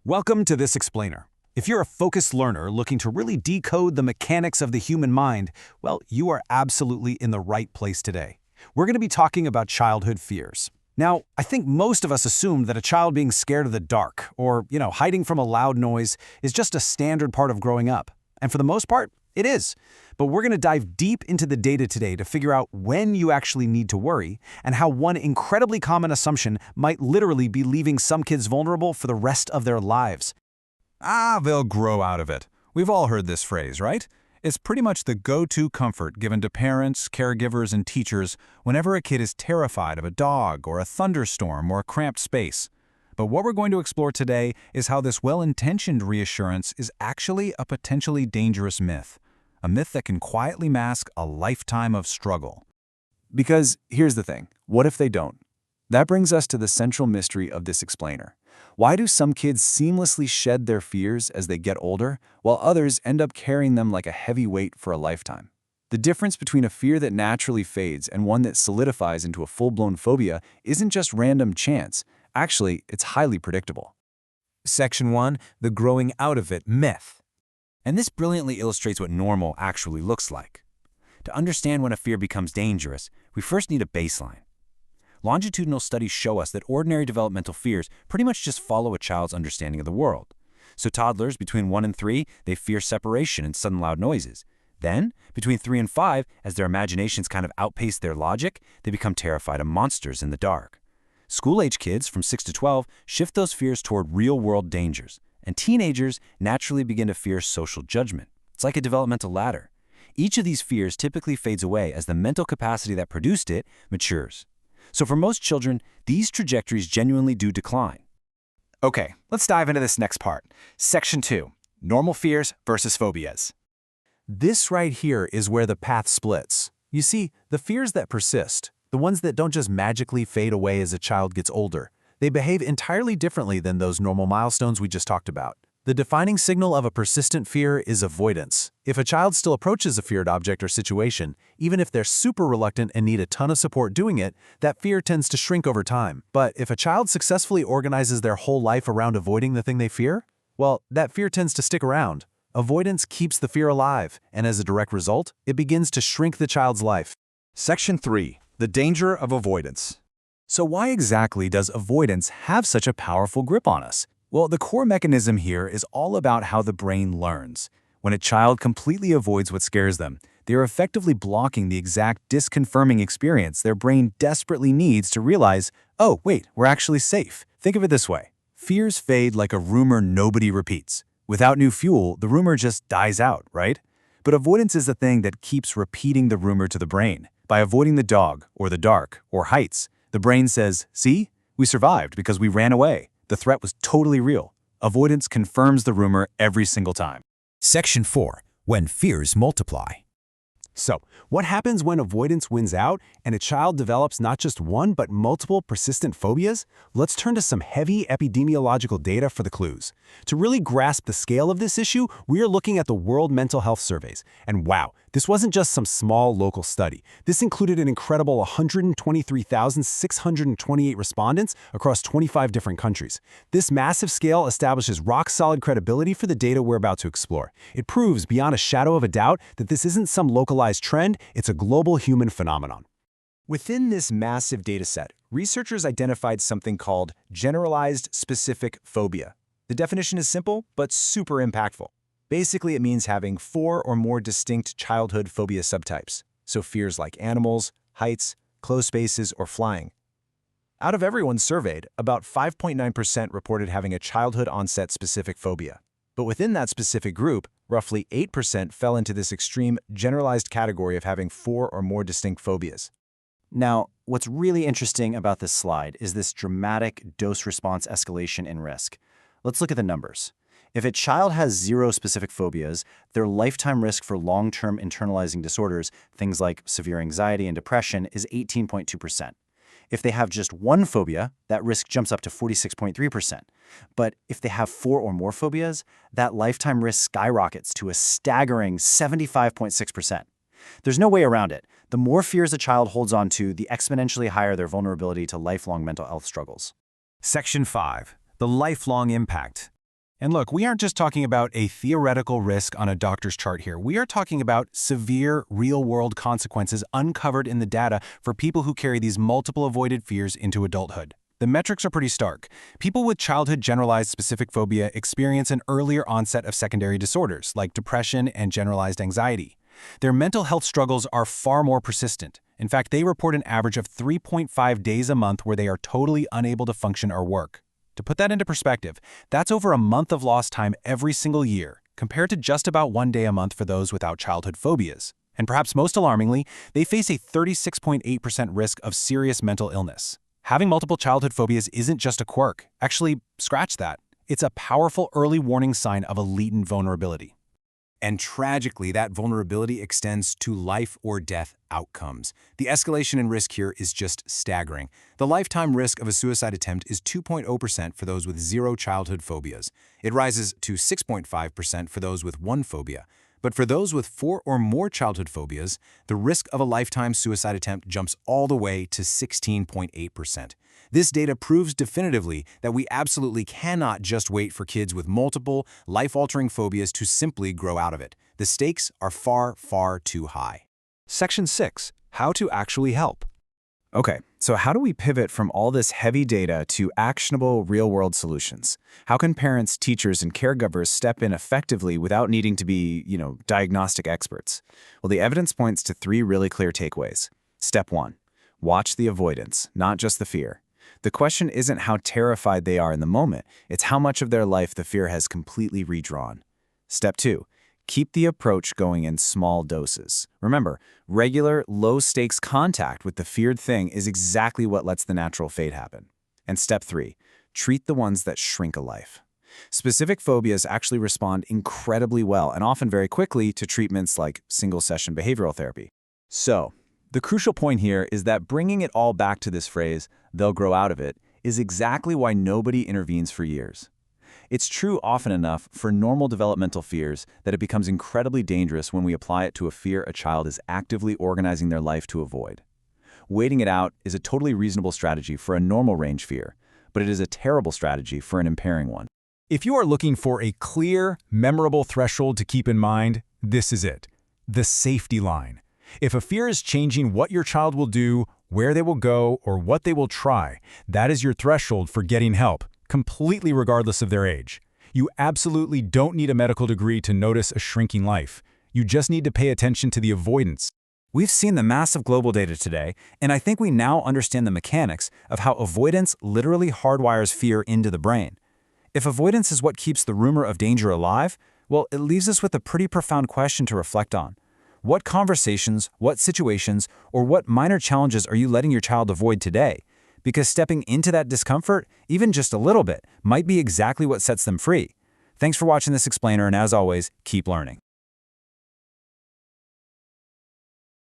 Welcome to This Explainer. If you're a focused learner looking to really decode the mechanics of the human mind, well, you are absolutely in the right place today. We're going to be talking about childhood fears. Now, I think most of us assume that a child being scared of the dark or, hiding from a loud noise is just a standard part of growing up. And for the most part, it is. But we're going to dive deep into the data today to figure out when you actually need to worry and how one incredibly common assumption might literally be leaving some kids vulnerable for the rest of their lives. They'll grow out of it. We've all heard this phrase, right? It's pretty much the go-to comfort given to parents, caregivers, and teachers whenever a kid is terrified of a dog or a thunderstorm or a cramped space. But what we're going to explore today is how this well-intentioned reassurance is actually a potentially dangerous myth. A myth that can quietly mask a lifetime of struggle. Because here's the thing, what if they don't? That brings us to the central mystery of this explainer. Why do some kids seamlessly shed their fears as they get older, while others end up carrying them like a heavy weight for a lifetime? The difference between a fear that naturally fades and one that solidifies into a full-blown phobia isn't just random chance. Actually, it's highly predictable. Section 1, the growing out of it myth. And this brilliantly illustrates what normal actually looks like. To understand when a fear becomes dangerous, we first need a baseline. Longitudinal studies show us that ordinary developmental fears pretty much just follow a child's understanding of the world. So toddlers between 1 and 3, they fear separation and sudden loud noises. Then, between 3 and 5, as their imaginations kind of outpace their logic, they become terrified of monsters in the dark. School-age kids from 6 to 12 shift those fears toward real-world dangers, and teenagers naturally begin to fear social judgment. It's like a developmental ladder. Each of these fears typically fades away as the mental capacity that produced it matures. So for most children, these trajectories genuinely do decline. Okay, let's dive into this next part. Section 2, normal fears versus phobias. This right here is where the path splits. You see, the fears that persist, the ones that don't just magically fade away as a child gets older, they behave entirely differently than those normal milestones we just talked about. The defining signal of a persistent fear is avoidance. If a child still approaches a feared object or situation, even if they're super reluctant and need a ton of support doing it, that fear tends to shrink over time. But if a child successfully organizes their whole life around avoiding the thing they fear, well, that fear tends to stick around. Avoidance keeps the fear alive, and as a direct result, it begins to shrink the child's life. Section 3, the danger of avoidance. So why exactly does avoidance have such a powerful grip on us? Well, the core mechanism here is all about how the brain learns. When a child completely avoids what scares them, they are effectively blocking the exact disconfirming experience their brain desperately needs to realize, oh, wait, we're actually safe. Think of it this way. Fears fade like a rumor nobody repeats. Without new fuel, the rumor just dies out, right? But avoidance is the thing that keeps repeating the rumor to the brain. By avoiding the dog, or the dark, or heights, the brain says, see, we survived because we ran away. The threat was totally real. Avoidance confirms the rumor every single time. Section 4, when fears multiply. So, what happens when avoidance wins out and a child develops not just one but multiple persistent phobias? Let's turn to some heavy epidemiological data for the clues. To really grasp the scale of this issue, we are looking at the World Mental Health Surveys. And wow, this wasn't just some small local study. This included an incredible 123,628 respondents across 25 different countries. This massive scale establishes rock-solid credibility for the data we're about to explore. It proves beyond a shadow of a doubt that this isn't some localized trend, it's a global human phenomenon. Within this massive dataset, researchers identified something called generalized specific phobia. The definition is simple, but super impactful. Basically, it means having 4 or more distinct childhood phobia subtypes, so fears like animals, heights, closed spaces, or flying. Out of everyone surveyed, about 5.9% reported having a childhood-onset specific phobia. But within that specific group, roughly 8% fell into this extreme, generalized category of having 4 or more distinct phobias. Now, what's really interesting about this slide is this dramatic dose-response escalation in risk. Let's look at the numbers. If a child has 0 specific phobias, their lifetime risk for long-term internalizing disorders, things like severe anxiety and depression, is 18.2%. If they have just 1 phobia, that risk jumps up to 46.3%. But if they have 4 or more phobias, that lifetime risk skyrockets to a staggering 75.6%. There's no way around it. The more fears a child holds on to, the exponentially higher their vulnerability to lifelong mental health struggles. Section 5, the lifelong impact. And look, we aren't just talking about a theoretical risk on a doctor's chart here. We are talking about severe, real-world consequences uncovered in the data for people who carry these multiple avoided fears into adulthood. The metrics are pretty stark. People with childhood generalized specific phobia experience an earlier onset of secondary disorders, like depression and generalized anxiety. Their mental health struggles are far more persistent. In fact, they report an average of 3.5 days a month where they are totally unable to function or work. To put that into perspective, that's over a month of lost time every single year, compared to just about 1 day a month for those without childhood phobias. And perhaps most alarmingly, they face a 36.8% risk of serious mental illness. Having multiple childhood phobias isn't just a quirk. Actually, scratch that. It's a powerful early warning sign of a latent vulnerability. And tragically, that vulnerability extends to life or death outcomes. The escalation in risk here is just staggering. The lifetime risk of a suicide attempt is 2.0% for those with 0 childhood phobias. It rises to 6.5% for those with 1 phobia. But for those with 4 or more childhood phobias, the risk of a lifetime suicide attempt jumps all the way to 16.8%. This data proves definitively that we absolutely cannot just wait for kids with multiple, life-altering phobias to simply grow out of it. The stakes are far, far too high. Section 6. How to actually help. Okay, so how do we pivot from all this heavy data to actionable real-world solutions? How can parents, teachers, and caregivers step in effectively without needing to be, diagnostic experts? Well, the evidence points to 3 really clear takeaways. Step 1. Watch the avoidance, not just the fear. The question isn't how terrified they are in the moment, it's how much of their life the fear has completely redrawn. Step 2. Keep the approach going in small doses. Remember, regular, low-stakes contact with the feared thing is exactly what lets the natural fate happen. And step 3, treat the ones that shrink a life. Specific phobias actually respond incredibly well and often very quickly to treatments like single-session behavioral therapy. So, the crucial point here is that bringing it all back to this phrase, "they'll grow out of it," is exactly why nobody intervenes for years. It's true often enough for normal developmental fears that it becomes incredibly dangerous when we apply it to a fear a child is actively organizing their life to avoid. Waiting it out is a totally reasonable strategy for a normal range fear, but it is a terrible strategy for an impairing one. If you are looking for a clear, memorable threshold to keep in mind, this is it. The safety line. If a fear is changing what your child will do, where they will go, or what they will try, that is your threshold for getting help, completely regardless of their age. You absolutely don't need a medical degree to notice a shrinking life. You just need to pay attention to the avoidance. We've seen the massive global data today, and I think we now understand the mechanics of how avoidance literally hardwires fear into the brain. If avoidance is what keeps the rumor of danger alive, well, it leaves us with a pretty profound question to reflect on. What conversations, what situations, or what minor challenges are you letting your child avoid today? Because stepping into that discomfort, even just a little bit, might be exactly what sets them free. Thanks for watching this explainer, and as always, keep learning.